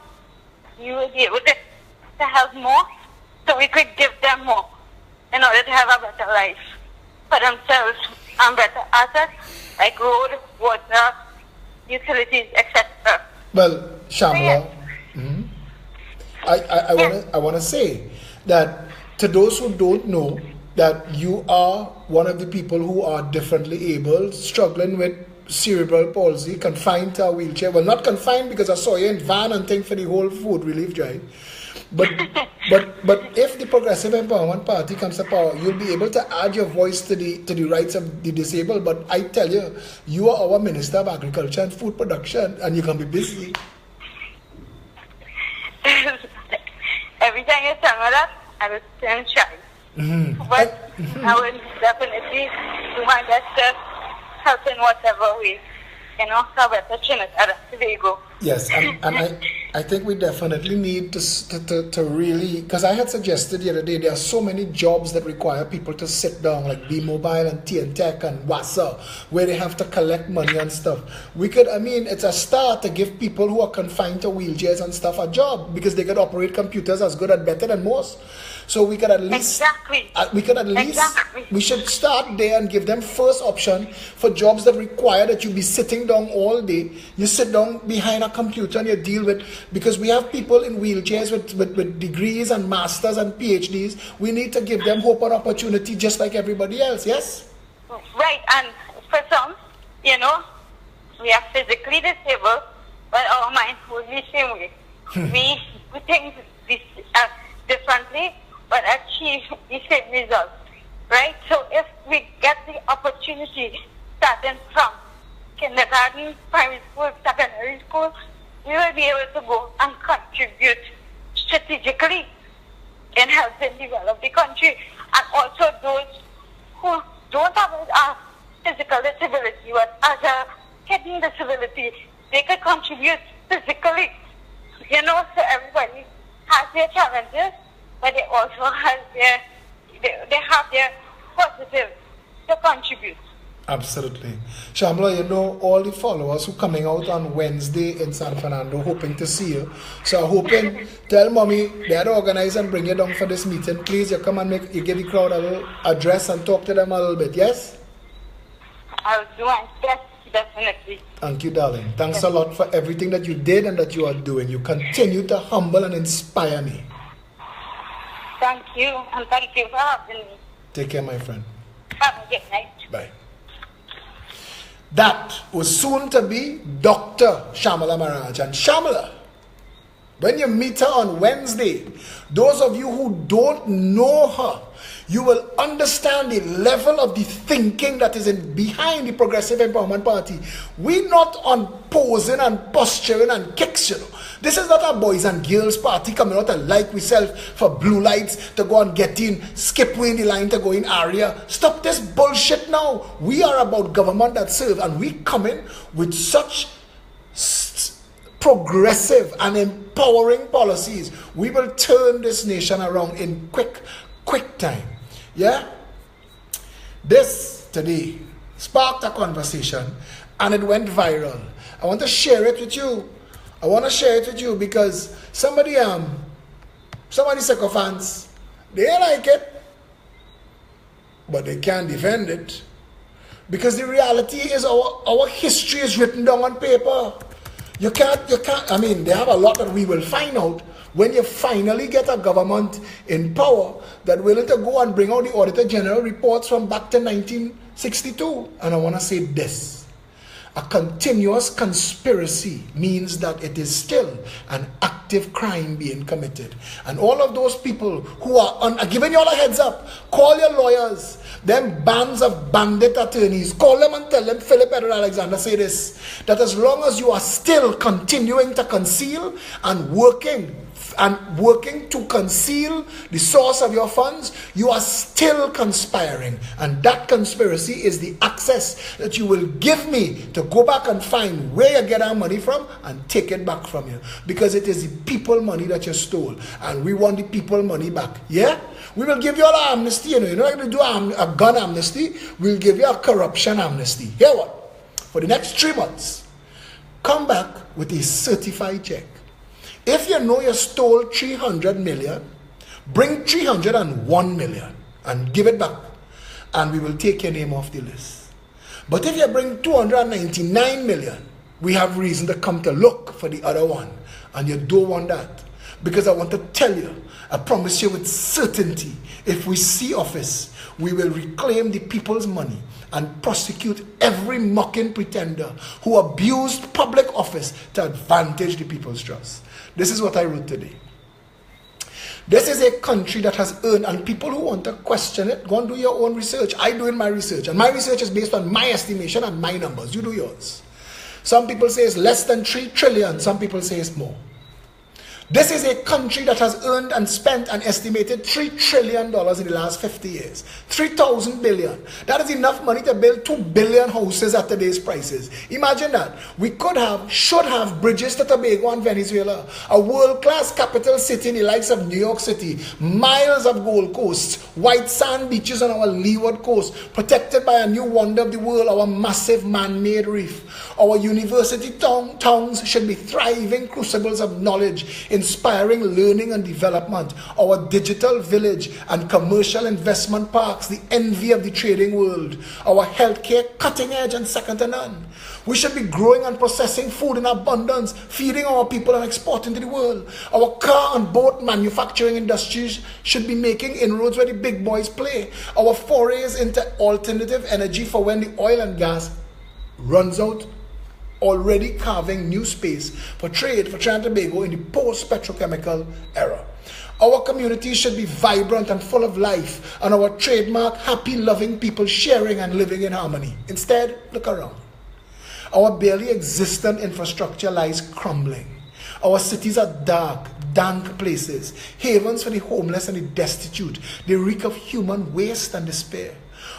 you will be able to help more, so we could give them more in order to have a better life for themselves and better assets like road, water, utilities, etc. Well, Shamla, I want to say that to those who don't know, that you are one of the people who are differently able, struggling with cerebral palsy, confined to a wheelchair. Well, not confined, because I saw you in van and thing for the whole food relief drive. But if the Progressive Empowerment Party comes to power, you'll be able to add your voice to the rights of the disabled. But I tell you, you are our Minister of Agriculture and Food Production, and you can be busy. Every time you tell me that, I will still try. But I will definitely do my best to help in whatever way, so better Trinidad and Tobago. Yes, and I think we definitely need to really, because I had suggested the other day, there are so many jobs that require people to sit down, like B-Mobile and TNTech and WASA, where they have to collect money and stuff. It's a start to give people who are confined to wheelchairs and stuff a job, because they could operate computers as good and better than most. So we could at least, we should start there and give them first option for jobs that require that you be sitting down all day. You sit down behind a computer and you deal with, because we have people in wheelchairs with degrees and masters and PhDs. We need to give them hope and opportunity just like everybody else, yes? Right, and for some, we are physically disabled, but our mind will be the same way. We think this differently, but achieve the same results, right? So if we get the opportunity starting from kindergarten, primary school, secondary school, we will be able to go and contribute strategically in helping develop the country. And also those who don't have a physical disability but as a hidden disability, they can contribute physically. So everybody has their challenges, but they also have they have their positive to contribute. Absolutely. Shamla, all the followers who coming out on Wednesday in San Fernando hoping to see you. So hoping, tell mommy, they had to organize and bring you down for this meeting. Please, you come and you give the crowd a little address and talk to them a little bit, yes? I'll do my best, definitely. Thank you, darling. Thanks a lot for everything that you did and that you are doing. You continue to humble and inspire me. Thank you, and thank you for having me. Take care, my friend. Have a good night. Bye. That was soon to be Dr. Shamala Maraj. And Shamala, when you meet her on Wednesday, those of you who don't know her, you will understand the level of the thinking that is behind the Progressive Empowerment Party. We're not on posing and posturing and kicks, This is not a boys and girls party coming out and like we sell for blue lights to go and get in, skip way in the line to go in area. Stop this bullshit now. We are about government that serve, and we come in with such progressive and empowering policies. We will turn this nation around in quick time. Yeah? This today sparked a conversation and it went viral. I want to share it with you. Because somebody sycophants, they like it, but they can't defend it. Because the reality is our history is written down on paper. You can't, they have a lot that we will find out when you finally get a government in power that willing to go and bring out the Auditor General reports from back to 1962. And I want to say this. A continuous conspiracy means that it is still an active crime being committed. And all of those people who are giving you all a heads up, call your lawyers, them bands of bandit attorneys, call them and tell them, Philip Edward Alexander say this, that as long as you are still continuing to conceal and working to conceal the source of your funds, you are still conspiring. And that conspiracy is the access that you will give me to go back and find where you get our money from and take it back from you. Because it is the people money that you stole. And we want the people money back. Yeah? We will give you all an amnesty. You're not going to do a gun amnesty. We'll give you a corruption amnesty. Hear what? For the next 3 months, come back with a certified check. If you know you stole 300 million, bring 301 million and give it back. And we will take your name off the list. But if you bring 299 million, we have reason to come to look for the other one. And you don't want that. Because I want to tell you, I promise you with certainty, if we see office, we will reclaim the people's money and prosecute every mocking pretender who abused public office to advantage the people's trust. This is what I wrote today. This is a country that has earned, and people who want to question it, go and do your own research. I do my research, and my research is based on my estimation and my numbers. You do yours. Some people say it's less than 3 trillion. Some people say it's more. This is a country that has earned and spent an estimated $3 trillion in the last 50 years. 3,000 billion. That is enough money to build 2 billion houses at today's prices. Imagine that. We should have bridges to Tobago and Venezuela. A world-class capital city in the likes of New York City. Miles of Gold Coast. White sand beaches on our leeward coast. Protected by a new wonder of the world, our massive man-made reef. Our university towns should be thriving crucibles of knowledge inspiring learning and development, our digital village and commercial investment parks, the envy of the trading world, our healthcare cutting edge and second to none. We should be growing and processing food in abundance, feeding our people and exporting to the world. Our car and boat manufacturing industries should be making inroads where the big boys play. Our forays into alternative energy for when the oil and gas runs out, already carving new space for trade for Trinidad and Tobago in the post-petrochemical era. Our communities should be vibrant and full of life, and our trademark happy, loving people sharing and living in harmony. Instead, look around. Our barely existent infrastructure lies crumbling. Our cities are dark, dank places, havens for the homeless and the destitute. They reek of human waste and despair.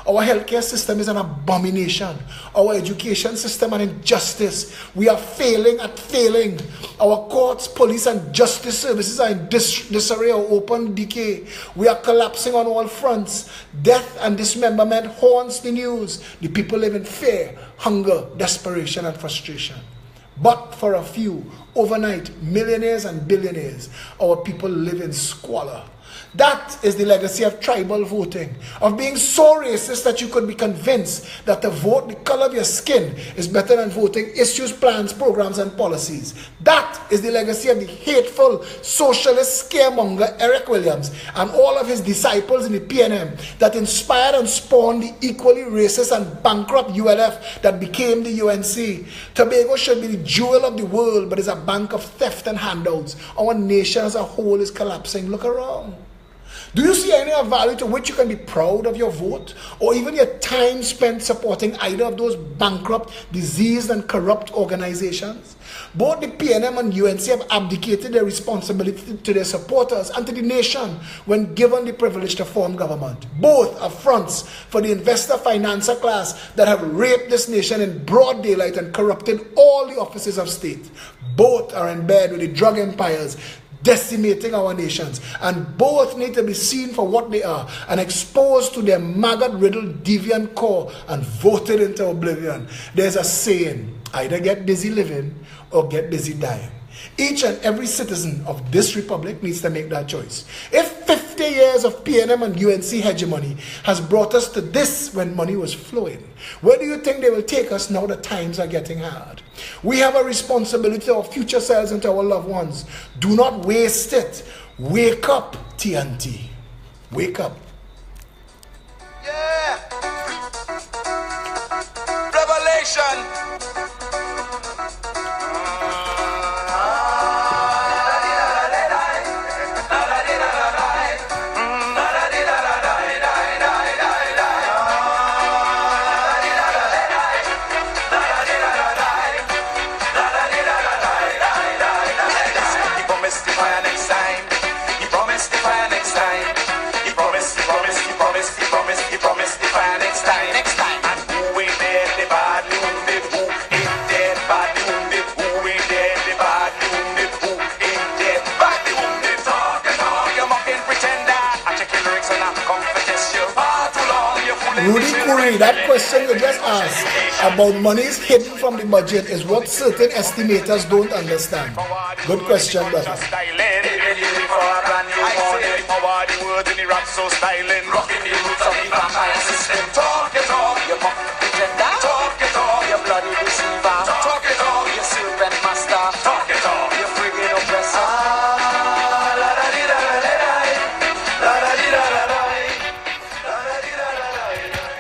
Our healthcare system is an abomination. Our education system an injustice. We are failing at failing. Our courts, police, and justice services are in disarray or open decay. We are collapsing on all fronts. Death and dismemberment haunts the news. The people live in fear, hunger, desperation, and frustration. But for a few, overnight, millionaires and billionaires, our people live in squalor. That is the legacy of tribal voting, of being so racist that you could be convinced that to vote the color of your skin is better than voting issues, plans, programs, and policies. That is the legacy of the hateful socialist scaremonger Eric Williams and all of his disciples in the PNM that inspired and spawned the equally racist and bankrupt ULF that became the UNC. Tobago should be the jewel of the world, but is a bank of theft and handouts. Our nation as a whole is collapsing. Look around. Do you see any value to which you can be proud of your vote, or even your time spent supporting either of those bankrupt, diseased, and corrupt organizations? Both the PNM and UNC have abdicated their responsibility to their supporters and to the nation when given the privilege to form government. Both are fronts for the investor financer class that have raped this nation in broad daylight and corrupted all the offices of state. Both are in bed with the drug empires decimating our nations, and both need to be seen for what they are and exposed to their maggot-riddled deviant core and voted into oblivion. There's a saying, either get busy living or get busy dying. Each and every citizen of this republic needs to make that choice. If 50 years of PNM and UNC hegemony has brought us to this when money was flowing, where do you think they will take us now that times are getting hard? We have a responsibility to our future selves and to our loved ones. Do not waste it. Wake up, TNT. Wake up. Yeah. Revelation. Rudy Curry, that question you just asked about monies hidden from the budget is what certain estimators don't understand. Good question, brother.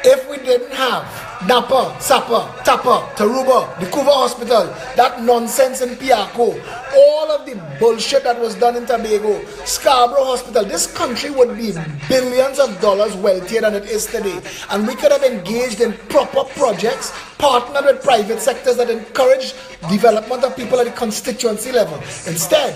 If we didn't have Napa, Sapa, Tapa, Taruba, the Kuva Hospital, that nonsense in Piaco, all of the bullshit that was done in Tobago, Scarborough Hospital, this country would be billions of dollars wealthier than it is today. And we could have engaged in proper projects, partnered with private sectors that encourage development of people at the constituency level. Instead,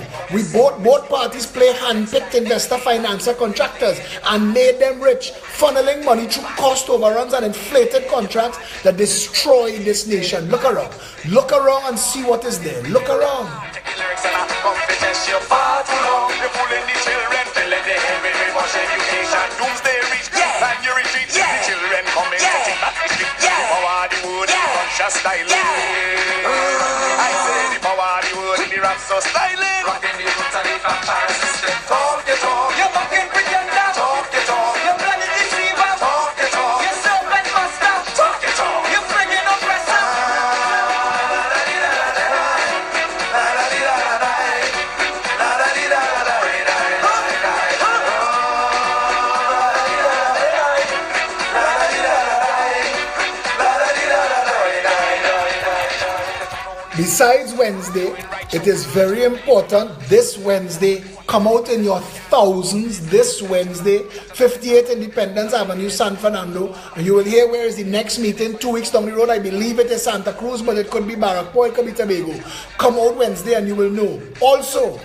both parties play hand-picked investor financer contractors and made them rich, funneling money through cost overruns and inflated contracts that destroy this nation. Look around and see what is there. Look around. I say the power of the word in the rap so styling. Rocking the roots and the Besides Wednesday, it is very important this Wednesday, come out in your thousands this Wednesday, 58 Independence Avenue, San Fernando. And you will hear where is the next meeting, 2 weeks down the road. I believe it is Santa Cruz, but it could be Barrackpore, it could be Tobago. Come out Wednesday and you will know. Also,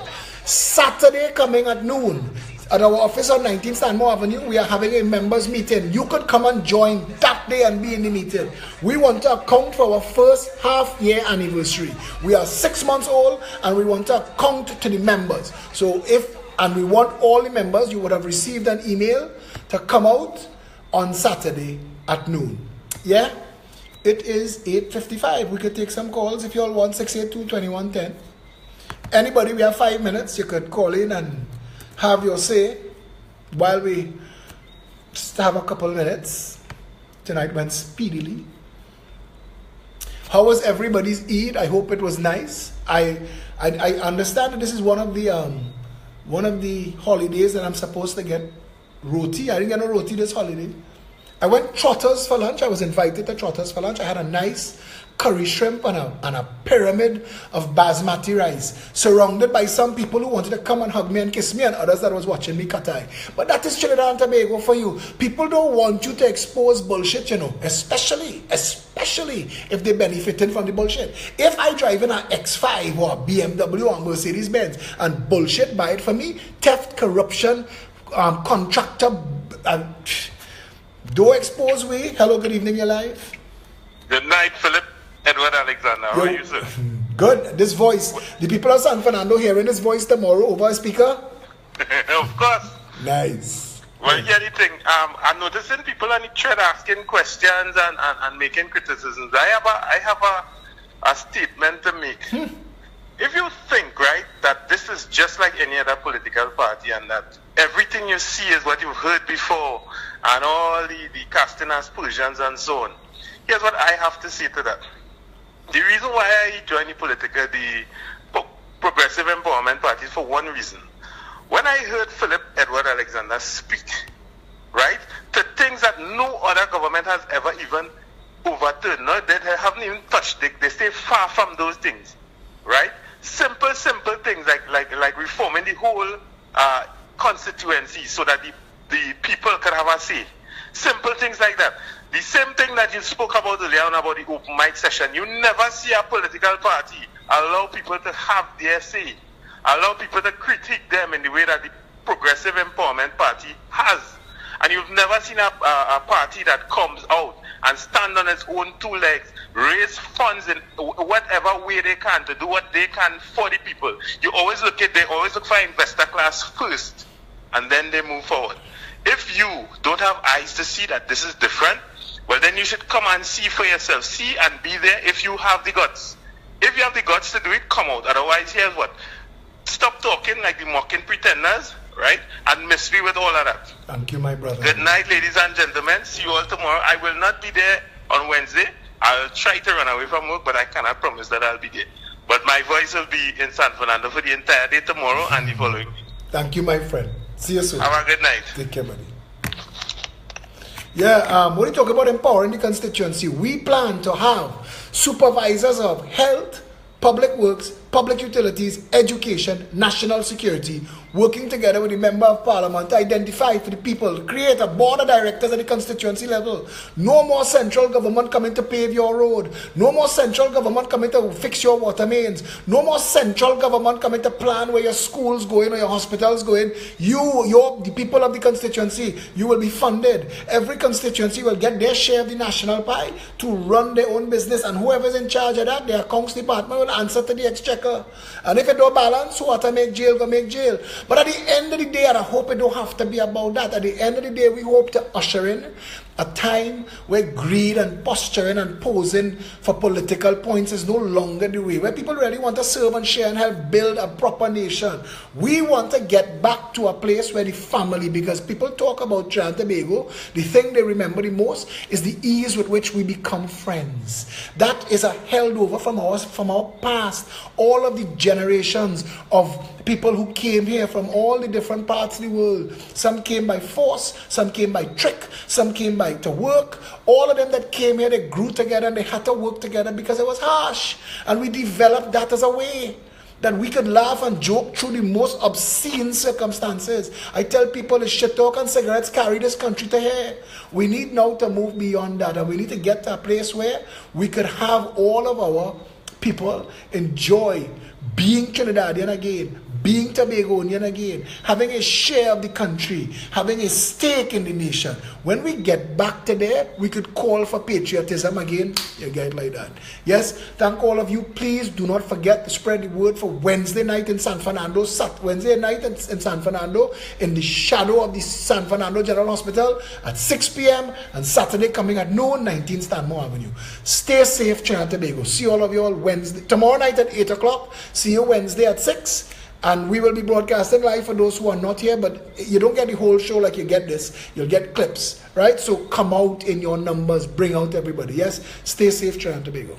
Saturday coming at noon, at our office on 19 Stanmore Avenue, we are having a members meeting. You could come and join that day and be in the meeting. We want to account for our first half-year anniversary. We are 6 months old and we want to account to the members. So and we want all the members, you would have received an email to come out on Saturday at noon. Yeah? It is 8:55. We could take some calls if you all want, 682-2110. Anybody, we have 5 minutes. You could call in and have your say while we just have a couple minutes. Tonight went speedily. How was everybody's Eid? I hope it was nice. I understand that this is one of the holidays that I'm supposed to get roti. I didn't get no roti this holiday. I went Trotters for lunch. I was invited to Trotters for lunch. I had a nice curry shrimp and a pyramid of basmati rice, surrounded by some people who wanted to come and hug me and kiss me, and others that was watching me katai. But that is Trinidad and Tobago for you. People don't want you to expose bullshit, you know, especially if they're benefiting from the bullshit. If I drive in an X5 or a BMW or a Mercedes Benz and bullshit buy it for me, theft, corruption, contractor, don't expose we. Hello, good evening, your life. Good night, Philip. Edward Alexander, how are you, sir? Good. This voice, the people of San Fernando hearing this voice tomorrow over a speaker? Of course. Nice. Well, here's the thing. I'm noticing people on the thread asking questions and making criticisms. I have a statement to make. If you think, right, that this is just like any other political party and that everything you see is what you've heard before and all the casting aspersions and so on, here's what I have to say to that. The reason why I joined the Progressive Empowerment Party is for one reason. When I heard Philip Edward Alexander speak, right, to things that no other government has ever even overturned, no, they haven't even touched, they stay far from those things, right? Simple things like reforming the whole constituency so that the people can have a say. Simple things like that. The same thing that you spoke about earlier on about the open mic session. You never see a political party allow people to have their say, allow people to critique them in the way that the Progressive Empowerment Party has. And you've never seen a party that comes out and stand on its own two legs, raise funds in whatever way they can to do what they can for the people. They always look for investor class first, and then they move forward. If you don't have eyes to see that this is different, well, then you should come and see for yourself. See and be there if you have the guts. If you have the guts to do it, come out. Otherwise, here's what. Stop talking like the mocking pretenders, right? And miss me with all of that. Thank you, my brother. Good night, ladies and gentlemen. See you all tomorrow. I will not be there on Wednesday. I'll try to run away from work, but I cannot promise that I'll be there. But my voice will be in San Fernando for the entire day tomorrow and the following week. Thank you, my friend. See you soon. Have a good night. Take care, buddy. Yeah, when you talk about empowering the constituency, we plan to have supervisors of health, public works, public utilities, education, national security, working together with the member of parliament to identify for the people, create a board of directors at the constituency level. No more central government coming to pave your road. No more central government coming to fix your water mains. No more central government coming to plan where your schools going or your hospitals going. The people of the constituency, you will be funded. Every constituency will get their share of the national pie to run their own business, and whoever's in charge of that, their accounts department will answer to the exchequer. And if it don't balance, what to make jail, go make jail. But at the end of the day, and I hope it don't have to be about that, at the end of the day, we hope to usher in a time where greed and posturing and posing for political points is no longer the way, where people really want to serve and share and help build a proper nation. We want to get back to a place where the family, because people talk about Trinidad and Tobago, the thing they remember the most is the ease with which we become friends. That is a held over from our past. All of the generations of people who came here from all the different parts of the world. Some came by force, some came by trick, some came by like to work. All of them that came here, they grew together and they had to work together because it was harsh. And we developed that as a way that we could laugh and joke through the most obscene circumstances. I tell people the shit talk and cigarettes carry this country to here. We need now to move beyond that, and we need to get to a place where we could have all of our people enjoy being Trinidadian again, being Tobagonian again, having a share of the country, having a stake in the nation. When we get back to there, we could call for patriotism again. You get it like that. Yes, thank all of you. Please do not forget to spread the word for Wednesday night in San Fernando, Wednesday night in San Fernando, in the shadow of the San Fernando General Hospital at 6 p.m. and Saturday coming at noon, 19 Stanmore Avenue. Stay safe, Trinidad and Tobago. See all of you all Wednesday, tomorrow night at 8 o'clock. See you Wednesday at 6. And we will be broadcasting live for those who are not here, but you don't get the whole show like you get this. You'll get clips, right? So come out in your numbers, bring out everybody. Yes, stay safe, Trinidad and Tobago.